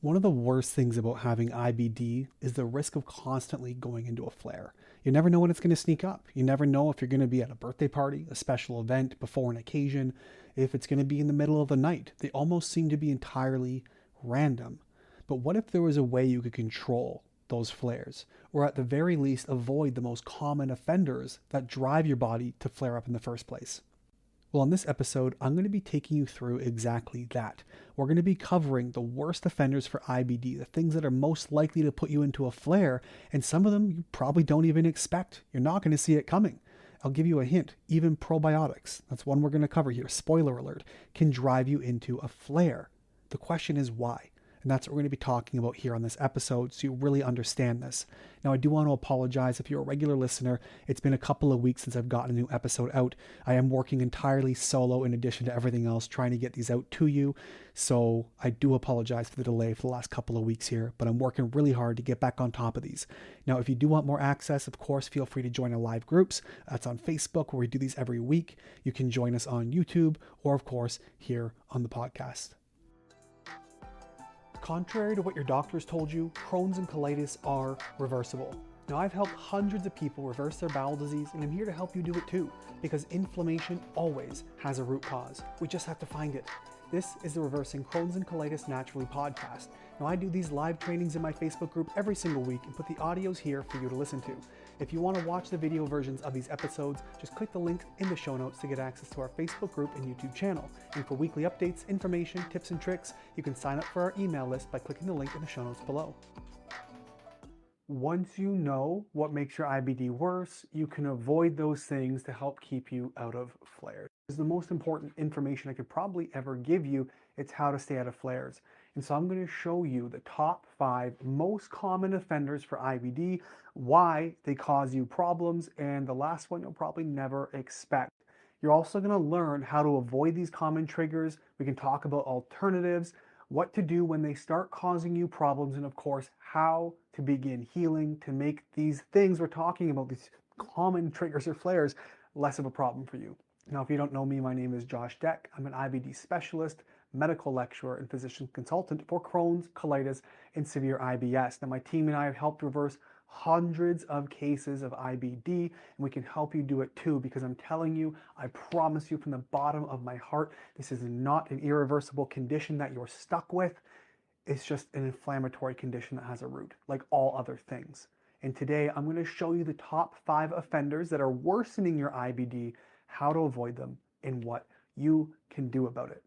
One of the worst things about having IBD is the risk of constantly going into a flare. You never know when it's going to sneak up. You never know if you're going to be at a birthday party, a special event, before an occasion, if it's going to be in the middle of the night. They almost seem to be entirely random. But what if there was a way you could control those flares, or at the very least avoid the most common offenders that drive your body to flare up in the first place? Well, in this episode, I'm going to be taking you through exactly that. We're going to be covering the worst offenders for IBD, the things that are most likely to put you into a flare, and some of them you probably don't even expect. You're not going to see it coming. I'll give you a hint. Even probiotics, that's one we're going to cover here, spoiler alert, can drive you into a flare. The question is why? And that's what we're going to be talking about here on this episode, so you really understand this. Now, I do want to apologize if you're a regular listener. It's been a couple of weeks since I've gotten a new episode out. I am working entirely solo in addition to everything else, trying to get these out to you. So I do apologize for the delay for the last couple of weeks here, but I'm working really hard to get back on top of these. Now, if you do want more access, of course, feel free to join our live groups. That's on Facebook, where we do these every week. You can join us on YouTube, or of course, here on the podcast. Contrary to what your doctors told you, Crohn's and colitis are reversible. Now, I've helped hundreds of people reverse their bowel disease, and I'm here to help you do it too, because inflammation always has a root cause. We just have to find it. This is the Reversing Crohn's and Colitis Naturally podcast. Now, I do these live trainings in my Facebook group every single week and put the audios here for you to listen to. If you want to watch the video versions of these episodes, just click the link in the show notes to get access to our Facebook group and YouTube channel. And for weekly updates, information, tips, and tricks, you can sign up for our email list by clicking the link in the show notes below. Once you know what makes your IBD worse, you can avoid those things to help keep you out of flares. It's the most important information I could probably ever give you. It's how to stay out of flares. And so I'm going to show you the top 5 most common offenders for IBD, why they cause you problems, and the last one you'll probably never expect. You're also going to learn how to avoid these common triggers. We can talk about alternatives, what to do when they start causing you problems, and of course, how to begin healing to make these things we're talking about, these common triggers or flares, less of a problem for you. Now, if you don't know me, my name is Josh Deck. I'm an IBD specialist, medical lecturer, and physician consultant for Crohn's, colitis, and severe IBS. Now, my team and I have helped reverse hundreds of cases of IBD, and we can help you do it too, because I'm telling you, I promise you from the bottom of my heart, this is not an irreversible condition that you're stuck with. It's just an inflammatory condition that has a root, like all other things. And today, I'm going to show you the top 5 offenders that are worsening your IBD, how to avoid them, and what you can do about it.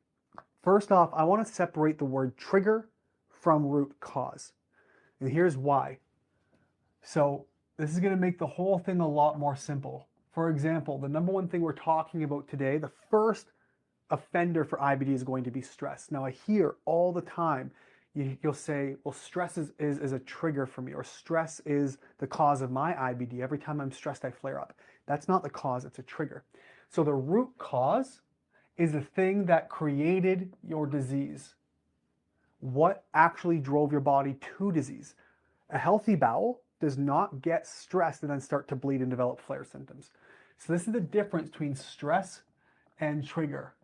First off, I want to separate the word trigger from root cause. And here's why. So this is going to make the whole thing a lot more simple. For example, the number one thing we're talking about today, the first offender for IBD is going to be stress. Now, I hear all the time, you'll say, well, stress is a trigger for me, or stress is the cause of my IBD. Every time I'm stressed, I flare up. That's not the cause, it's a trigger. So the root cause is the thing that created your disease. What actually drove your body to disease? A healthy bowel does not get stressed and then start to bleed and develop flare symptoms. So this is the difference between stress and trigger.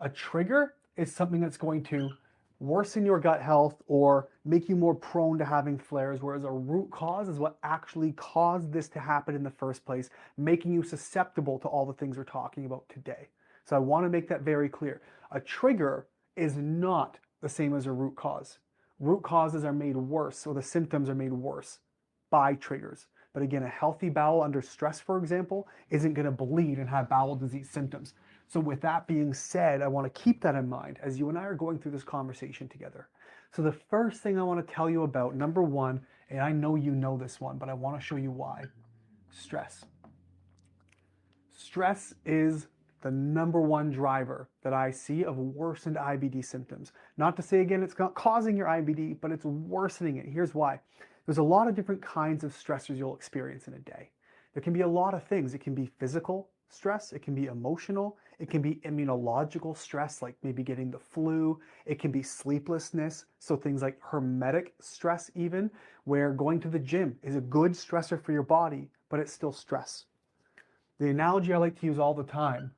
A trigger is something that's going to worsen your gut health or make you more prone to having flares, whereas a root cause is what actually caused this to happen in the first place, making you susceptible to all the things we're talking about today. So I want to make that very clear. A trigger is not the same as a root cause. Root causes are made worse, or the symptoms are made worse by triggers. But again, a healthy bowel under stress, for example, isn't going to bleed and have bowel disease symptoms. So with that being said, I want to keep that in mind as you and I are going through this conversation together. So the first thing I want to tell you about, number one, and I know you know this one, but I want to show you why. Stress. Stress is the number one driver that I see of worsened IBD symptoms. Not to say, again, it's not causing your IBD, but it's worsening it. Here's why. There's a lot of different kinds of stressors you'll experience in a day. There can be a lot of things. It can be physical stress, it can be emotional, it can be immunological stress, like maybe getting the flu, it can be sleeplessness, so things like hermetic stress even, where going to the gym is a good stressor for your body, but it's still stress. The analogy I like to use all the time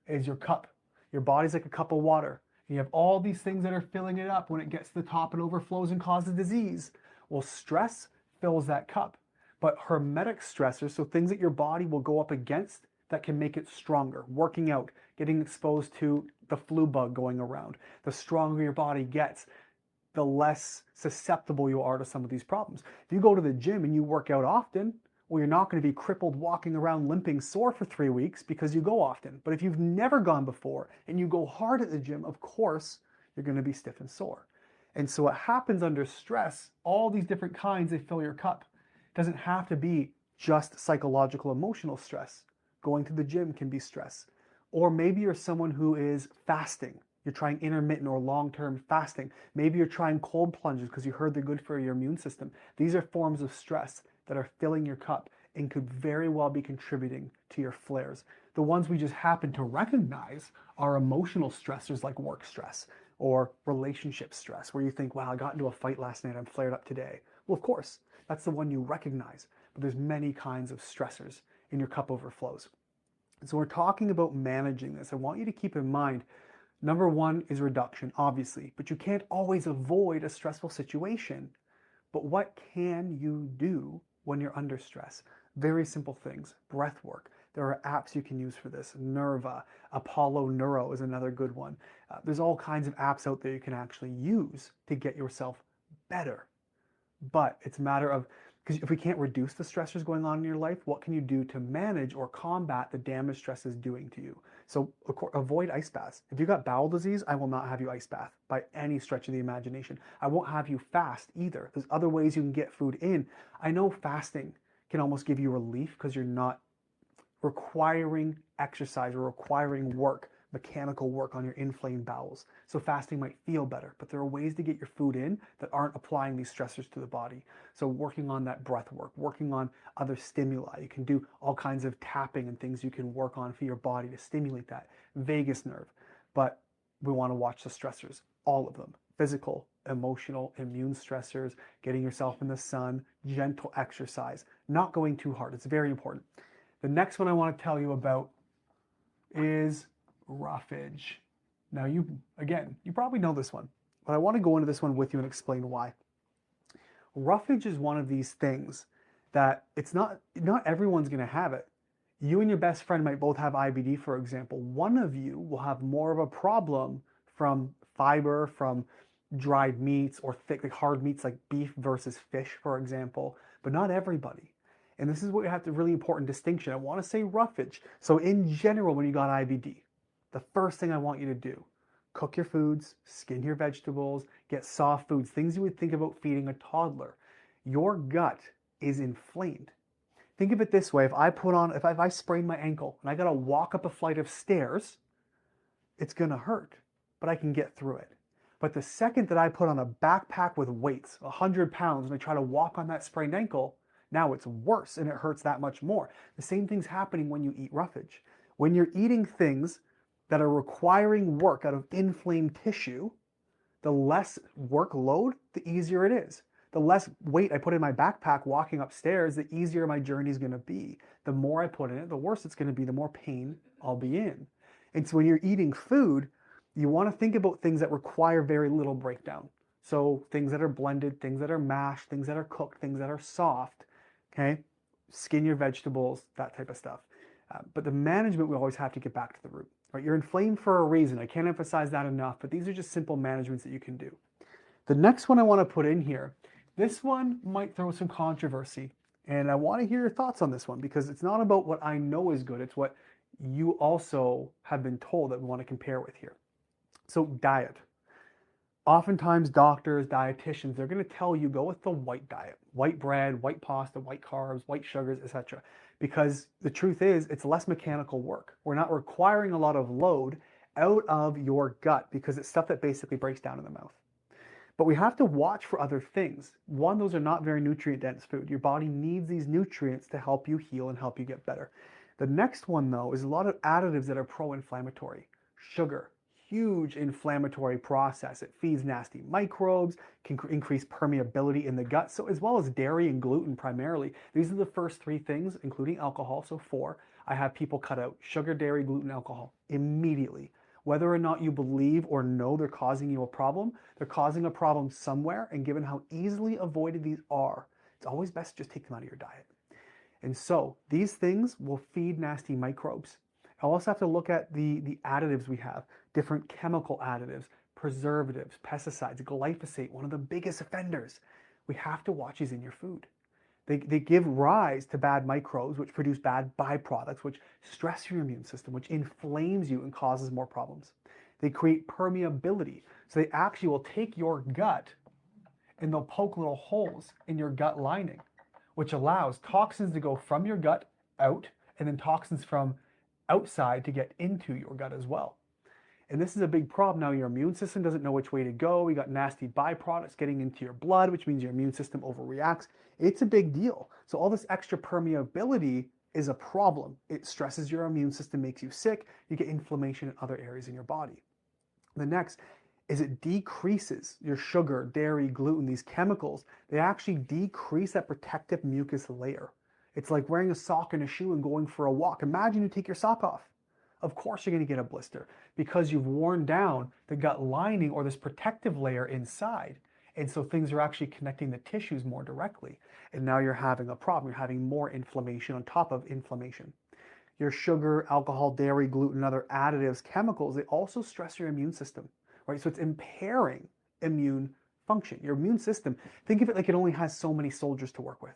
is your cup. Your body's like a cup of water. And you have all these things that are filling it up. When it gets to the top, it overflows and causes disease. Well, stress fills that cup. But hermetic stressors, so things that your body will go up against that can make it stronger, working out, getting exposed to the flu bug going around. The stronger your body gets, the less susceptible you are to some of these problems. If you go to the gym and you work out often, well, you're not going to be crippled walking around limping sore for 3 weeks because you go often. But if you've never gone before and you go hard at the gym, of course, you're going to be stiff and sore. And so what happens under stress, all these different kinds, they fill your cup. It doesn't have to be just psychological, emotional stress. Going to the gym can be stress. Or maybe you're someone who is fasting. You're trying intermittent or long-term fasting. Maybe you're trying cold plunges because you heard they're good for your immune system. These are forms of stress that are filling your cup and could very well be contributing to your flares. The ones we just happen to recognize are emotional stressors like work stress or relationship stress, where you think, wow, I got into a fight last night, I'm flared up today. Well, of course, that's the one you recognize, but there's many kinds of stressors and your cup overflows. So we're talking about managing this. I want you to keep in mind, number one is reduction, obviously, but you can't always avoid a stressful situation. But what can you do when you're under stress? Very simple things. Breath work. There are apps you can use for this. Nerva, Apollo Neuro is another good one. There's all kinds of apps out there you can actually use to get yourself better. But it's a matter of, because if we can't reduce the stressors going on in your life, what can you do to manage or combat the damage stress is doing to you? So avoid ice baths. If you've got bowel disease, I will not have you ice bath by any stretch of the imagination. I won't have you fast either. There's other ways you can get food in. I know fasting can almost give you relief because you're not requiring exercise or requiring work, mechanical work on your inflamed bowels. So fasting might feel better, but there are ways to get your food in that aren't applying these stressors to the body. So working on that breath work, working on other stimuli. You can do all kinds of tapping and things you can work on for your body to stimulate that vagus nerve. But we want to watch the stressors, all of them. Physical, emotional, immune stressors, getting yourself in the sun, gentle exercise, not going too hard. It's very important. The next one I want to tell you about is roughage. Now you probably know this one, but I want to go into this one with you and explain why. Roughage is one of these things that it's not everyone's going to have it. You and your best friend might both have IBD, for example. One of you will have more of a problem from fiber, from dried meats or thick, like hard meats like beef versus fish, for example, but not everybody. And this is what you have to really important distinction. I want to say roughage. So in general, when you got IBD, the first thing I want you to do, cook your foods, skin your vegetables, get soft foods, things you would think about feeding a toddler. Your gut is inflamed. Think of it this way. If I sprain my ankle and I got to walk up a flight of stairs, it's going to hurt, but I can get through it. But the second that I put on a backpack with weights, 100 pounds, and I try to walk on that sprained ankle, now it's worse and it hurts that much more. The same thing's happening when you eat roughage. When you're eating things that are requiring work out of inflamed tissue, the less workload, the easier it is. The less weight I put in my backpack walking upstairs, the easier my journey is going to be. The more I put in it, the worse it's going to be, the more pain I'll be in. And so when you're eating food, you want to think about things that require very little breakdown. So things that are blended, things that are mashed, things that are cooked, things that are soft. Okay, skin your vegetables, that type of stuff. But the management, we always have to get back to the root. Right? You're inflamed for a reason. I can't emphasize that enough, but these are just simple managements that you can do. The next one I want to put in here, this one might throw some controversy, and I want to hear your thoughts on this one because it's not about what I know is good, it's what you also have been told that we want to compare with here. So diet. Oftentimes doctors, dietitians, they're going to tell you go with the white diet, white bread, white pasta, white carbs, white sugars, etc. Because the truth is it's less mechanical work. We're not requiring a lot of load out of your gut because it's stuff that basically breaks down in the mouth. But we have to watch for other things. One, those are not very nutrient-dense food. Your body needs these nutrients to help you heal and help you get better. The next one, though, is a lot of additives that are pro-inflammatory. Sugar. Huge inflammatory process. It feeds nasty microbes, can increase permeability in the gut, so as well as dairy and gluten primarily. These are the first three things, including alcohol, so 4. I have people cut out sugar, dairy, gluten, alcohol immediately. Whether or not you believe or know they're causing you a problem, they're causing a problem somewhere, and given how easily avoided these are, it's always best to just take them out of your diet. And so these things will feed nasty microbes. I'll also have to look at the additives we have, different chemical additives, preservatives, pesticides, glyphosate, one of the biggest offenders. We have to watch these in your food. They give rise to bad microbes, which produce bad byproducts, which stress your immune system, which inflames you and causes more problems. They create permeability. So they actually will take your gut and they'll poke little holes in your gut lining, which allows toxins to go from your gut out and then toxins from outside to get into your gut as well. And this is a big problem. Now your immune system doesn't know which way to go. You got nasty byproducts getting into your blood, which means your immune system overreacts. It's a big deal. So all this extra permeability is a problem. It stresses your immune system, makes you sick. You get inflammation in other areas in your body. The next is it decreases your sugar, dairy, gluten, these chemicals. They actually decrease that protective mucus layer. It's like wearing a sock and a shoe and going for a walk. Imagine you take your sock off. Of course you're going to get a blister because you've worn down the gut lining or this protective layer inside. And so things are actually connecting the tissues more directly. And now you're having a problem. You're having more inflammation on top of inflammation. Your sugar, alcohol, dairy, gluten, other additives, chemicals, they also stress your immune system, right? So it's impairing immune function. Your immune system, think of it like it only has so many soldiers to work with.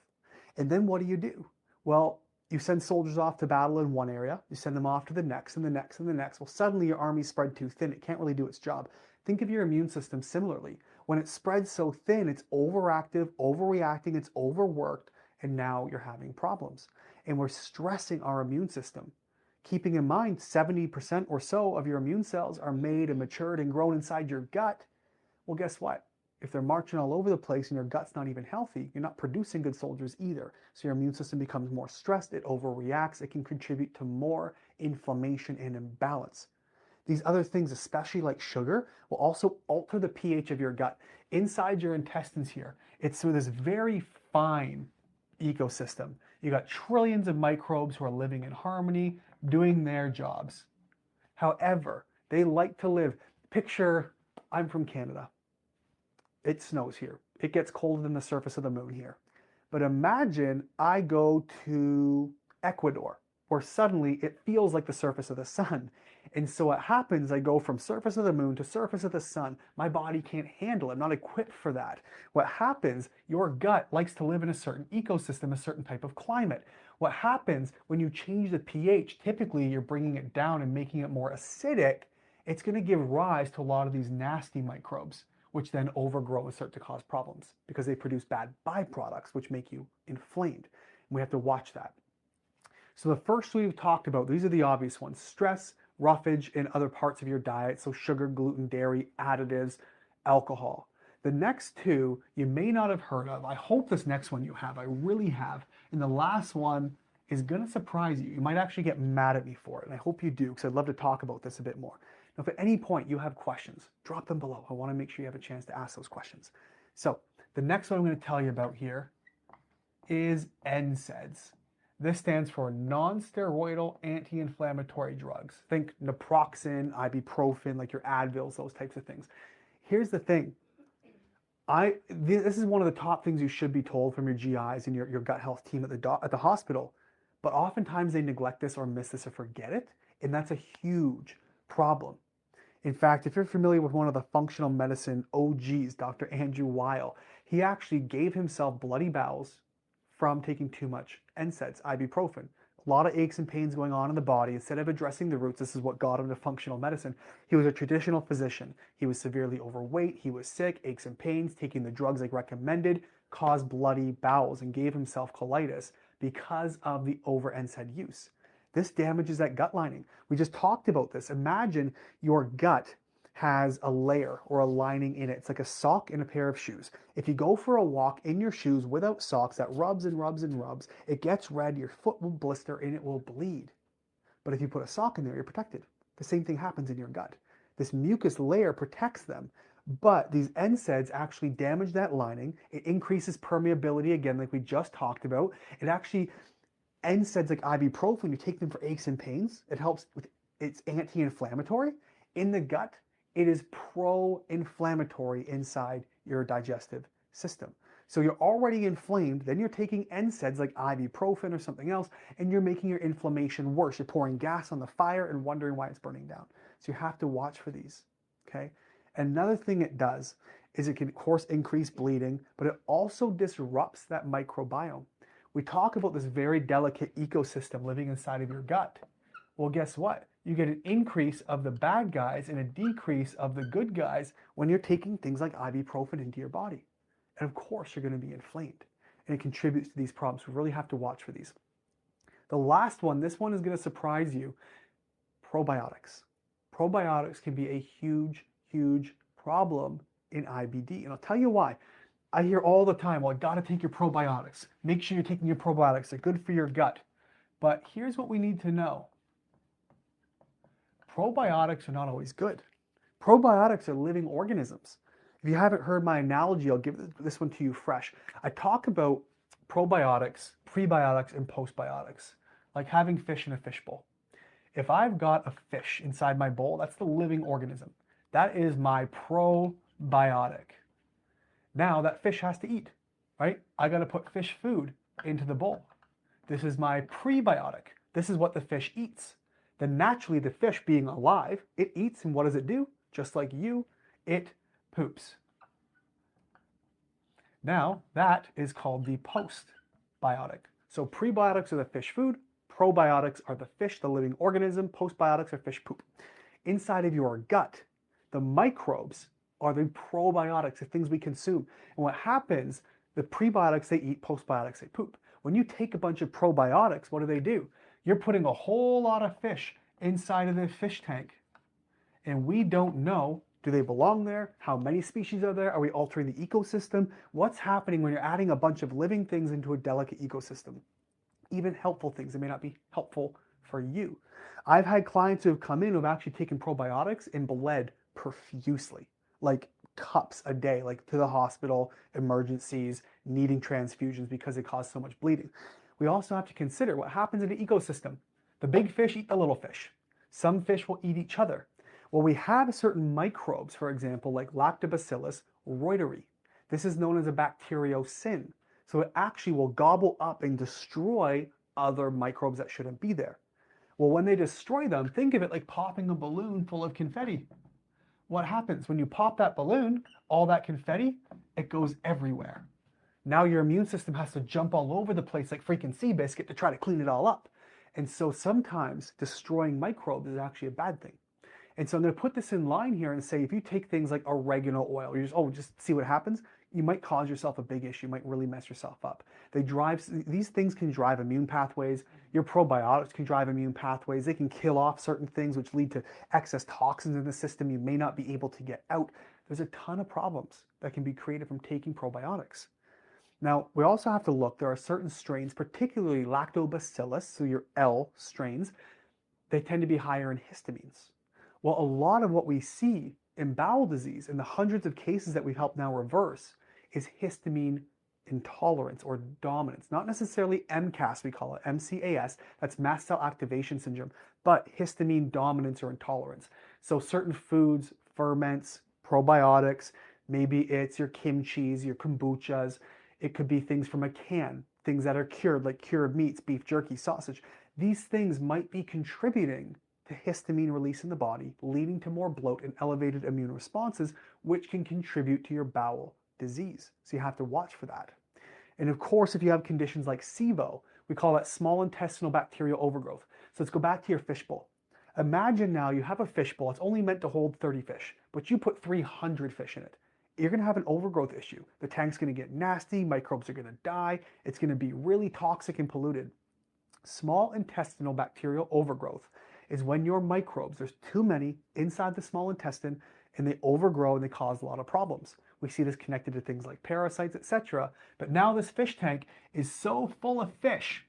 And then what do? Well, you send soldiers off to battle in one area, you send them off to the next and the next and the next. Well, suddenly your army's spread too thin. It can't really do its job. Think of your immune system similarly. When it spreads so thin, it's overactive, overreacting, it's overworked, and now you're having problems. And we're stressing our immune system. Keeping in mind, 70% or so of your immune cells are made and matured and grown inside your gut. Well, guess what? If they're marching all over the place and your gut's not even healthy, you're not producing good soldiers either. So your immune system becomes more stressed, it overreacts, it can contribute to more inflammation and imbalance. These other things, especially like sugar, will also alter the pH of your gut. Inside your intestines here, it's through this very fine ecosystem. You got trillions of microbes who are living in harmony, doing their jobs. However, they like to live. Picture, I'm from Canada. It snows here. It gets colder than the surface of the moon here. But imagine I go to Ecuador, where suddenly it feels like the surface of the sun. And so what happens, I go from surface of the moon to surface of the sun. My body can't handle it. I'm not equipped for that. What happens, your gut likes to live in a certain ecosystem, a certain type of climate. What happens when you change the pH, typically you're bringing it down and making it more acidic. It's going to give rise to a lot of these nasty microbes, which then overgrow and start to cause problems because they produce bad byproducts, which make you inflamed. And we have to watch that. So the first we've talked about, these are the obvious ones: stress, roughage, and other parts of your diet. So sugar, gluten, dairy, additives, alcohol. The next two you may not have heard of. I hope this next one you have. I really have. And the last one is going to surprise you. You might actually get mad at me for it. And I hope you do, because I'd love to talk about this a bit more. Now, if at any point you have questions, drop them below. I want to make sure you have a chance to ask those questions. So the next one I'm going to tell you about here is NSAIDs. This stands for non-steroidal anti-inflammatory drugs. Think naproxen, ibuprofen, like your Advils, those types of things. Here's the thing. This is one of the top things you should be told from your GIs and your gut health team at the hospital. But oftentimes they neglect this or miss this or forget it. And that's a huge problem. In fact, if you're familiar with one of the functional medicine OGs, Dr. Andrew Weil, he actually gave himself bloody bowels from taking too much NSAIDs, ibuprofen. A lot of aches and pains going on in the body. Instead of addressing the roots, this is what got him to functional medicine. He was a traditional physician. He was severely overweight. He was sick, aches and pains, taking the drugs like recommended, caused bloody bowels, and gave himself colitis because of the over NSAID use. This damages that gut lining. We just talked about this. Imagine your gut has a layer or a lining in it. It's like a sock in a pair of shoes. If you go for a walk in your shoes without socks, that rubs and rubs and rubs, it gets red, your foot will blister, and it will bleed. But if you put a sock in there, you're protected. The same thing happens in your gut. This mucus layer protects them, but these NSAIDs actually damage that lining. It increases permeability, again, like we just talked about. It actually, NSAIDs like ibuprofen, you take them for aches and pains. It helps with, it's anti-inflammatory. In the gut, it is pro-inflammatory inside your digestive system. So you're already inflamed, then you're taking NSAIDs like ibuprofen or something else, and you're making your inflammation worse. You're pouring gas on the fire and wondering why it's burning down. So you have to watch for these, okay? Another thing it does is it can, of course, increase bleeding, but it also disrupts that microbiome. We talk about this very delicate ecosystem living inside of your gut. Well, guess what? You get an increase of the bad guys and a decrease of the good guys when you're taking things like ibuprofen into your body. And of course, you're going to be inflamed. And it contributes to these problems. We really have to watch for these. The last one, this one is going to surprise you. Probiotics. Probiotics can be a huge, huge problem in IBD. And I'll tell you why. I hear all the time, well, I got to take your probiotics. Make sure you're taking your probiotics. They're good for your gut. But here's what we need to know. Probiotics are not always good. Probiotics are living organisms. If you haven't heard my analogy, I'll give this one to you fresh. I talk about probiotics, prebiotics, and postbiotics, like having fish in a fishbowl. If I've got a fish inside my bowl, that's the living organism. That is my probiotic. Now that fish has to eat, right? I got to put fish food into the bowl. This is my prebiotic. This is what the fish eats. Then naturally the fish being alive, it eats, and what does it do? Just like you, it poops. Now that is called the postbiotic. So prebiotics are the fish food, probiotics are the fish, the living organism, postbiotics are fish poop. Inside of your gut, the microbes are the probiotics, the things we consume. And what happens, the prebiotics they eat, postbiotics they poop. When you take a bunch of probiotics, what do? You're putting a whole lot of fish inside of the fish tank. And we don't know, do they belong there? How many species are there? Are we altering the ecosystem? What's happening when you're adding a bunch of living things into a delicate ecosystem? Even helpful things that may not be helpful for you. I've had clients who have come in who have actually taken probiotics and bled profusely, like cups a day, like to the hospital, emergencies, needing transfusions because they cause so much bleeding. We also have to consider what happens in the ecosystem. The big fish eat the little fish. Some fish will eat each other. Well, we have certain microbes, for example, like Lactobacillus reuteri. This is known as a bacteriocin. So it actually will gobble up and destroy other microbes that shouldn't be there. Well, when they destroy them, think of it like popping a balloon full of confetti. What happens when you pop that balloon, all that confetti, it goes everywhere. Now your immune system has to jump all over the place like freaking Seabiscuit to try to clean it all up. And so sometimes destroying microbes is actually a bad thing. And so I'm going to put this in line here and say, if you take things like oregano oil, you just see what happens, you might cause yourself a big issue. You might really mess yourself up. These things can drive immune pathways. Your probiotics can drive immune pathways. They can kill off certain things which lead to excess toxins in the system you may not be able to get out. There's a ton of problems that can be created from taking probiotics. Now, we also have to look, there are certain strains, particularly lactobacillus, so your L strains, they tend to be higher in histamines. Well, a lot of what we see in bowel disease, in the hundreds of cases that we've helped now reverse, is histamine intolerance or dominance. Not necessarily MCAS, we call it, MCAS, that's mast cell activation syndrome, but histamine dominance or intolerance. So certain foods, ferments, probiotics, maybe it's your kimchis, your kombuchas, it could be things from a can, things that are cured, like cured meats, beef jerky, sausage. These things might be contributing to histamine release in the body, leading to more bloat and elevated immune responses, which can contribute to your bowel disease. So you have to watch for that. And of course, if you have conditions like SIBO, we call that small intestinal bacterial overgrowth. So let's go back to your fishbowl. Imagine now you have a fishbowl, it's only meant to hold 30 fish, but you put 300 fish in it. You're going to have an overgrowth issue. The tank's going to get nasty, microbes are going to die, it's going to be really toxic and polluted. Small intestinal bacterial overgrowth is when your microbes, there's too many inside the small intestine, and they overgrow and they cause a lot of problems. We see this connected to things like parasites, etc. But now this fish tank is so full of fish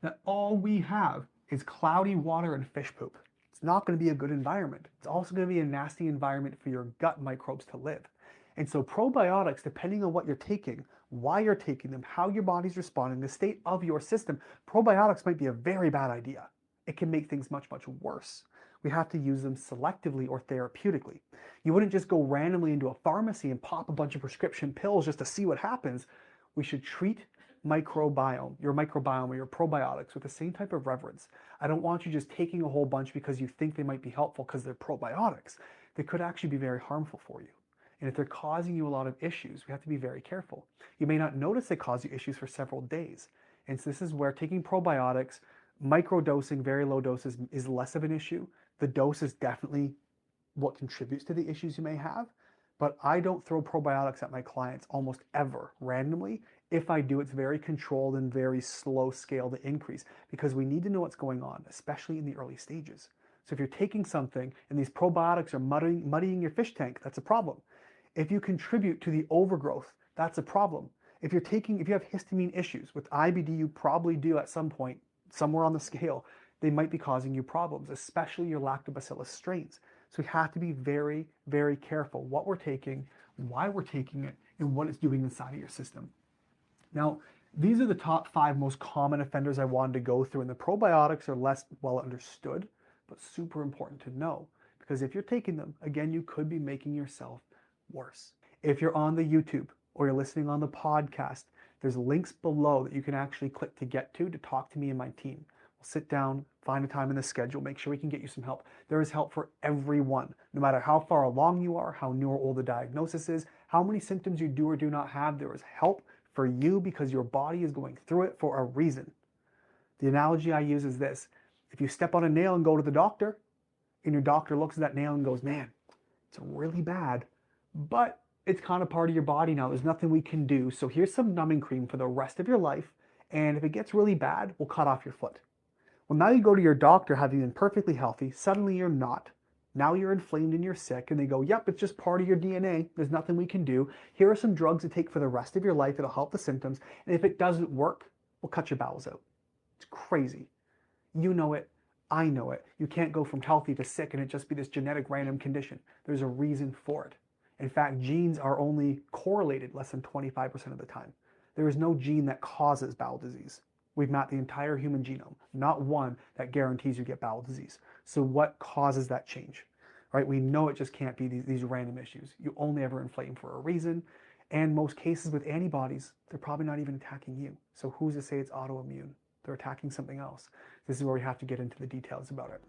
that all we have is cloudy water and fish poop. It's not going to be a good environment. It's also going to be a nasty environment for your gut microbes to live. And so probiotics, depending on what you're taking, why you're taking them, how your body's responding, the state of your system, probiotics might be a very bad idea. It can make things much, much worse. We have to use them selectively or therapeutically. You wouldn't just go randomly into a pharmacy and pop a bunch of prescription pills just to see what happens. We should treat your microbiome or your probiotics with the same type of reverence. I don't want you just taking a whole bunch because you think they might be helpful because they're probiotics. They could actually be very harmful for you. And if they're causing you a lot of issues, we have to be very careful. You may not notice they cause you issues for several days. And so this is where taking probiotics, microdosing, very low doses, is less of an issue. The dose is definitely what contributes to the issues you may have. But I don't throw probiotics at my clients almost ever randomly. If I do, it's very controlled and very slow scale to increase because we need to know what's going on, especially in the early stages. So if you're taking something and these probiotics are muddying your fish tank, that's a problem. If you contribute to the overgrowth, that's a problem. If you have histamine issues with IBD, you probably do at some point, somewhere on the scale, they might be causing you problems, especially your lactobacillus strains. So we have to be very, very careful what we're taking, why we're taking it, and what it's doing inside of your system. Now, these are the top 5 most common offenders I wanted to go through, and the probiotics are less well understood, but super important to know. Because if you're taking them, again, you could be making yourself worse. If you're on the YouTube or you're listening on the podcast, there's links below that you can actually click to get to talk to me and my team. We'll sit down, find a time in the schedule, make sure we can get you some help. There is help for everyone, no matter how far along you are, how new or old the diagnosis is, how many symptoms you do or do not have. There is help for you because your body is going through it for a reason. The analogy I use is this. If you step on a nail and go to the doctor, and your doctor looks at that nail and goes, man, it's really bad, but it's kind of part of your body now. There's nothing we can do. So here's some numbing cream for the rest of your life. And if it gets really bad, we'll cut off your foot. Well, now you go to your doctor having been perfectly healthy. Suddenly you're not. Now you're inflamed and you're sick. And they go, yep, it's just part of your DNA. There's nothing we can do. Here are some drugs to take for the rest of your life. It'll help the symptoms. And if it doesn't work, we'll cut your bowels out. It's crazy. You know it. I know it. You can't go from healthy to sick and it just be this genetic random condition. There's a reason for it. In fact, genes are only correlated less than 25% of the time. There is no gene that causes bowel disease. We've mapped the entire human genome, not one that guarantees you get bowel disease. So what causes that change? Right? We know it just can't be these random issues. You only ever inflame for a reason. And most cases with antibodies, they're probably not even attacking you. So who's to say it's autoimmune? They're attacking something else. This is where we have to get into the details about it.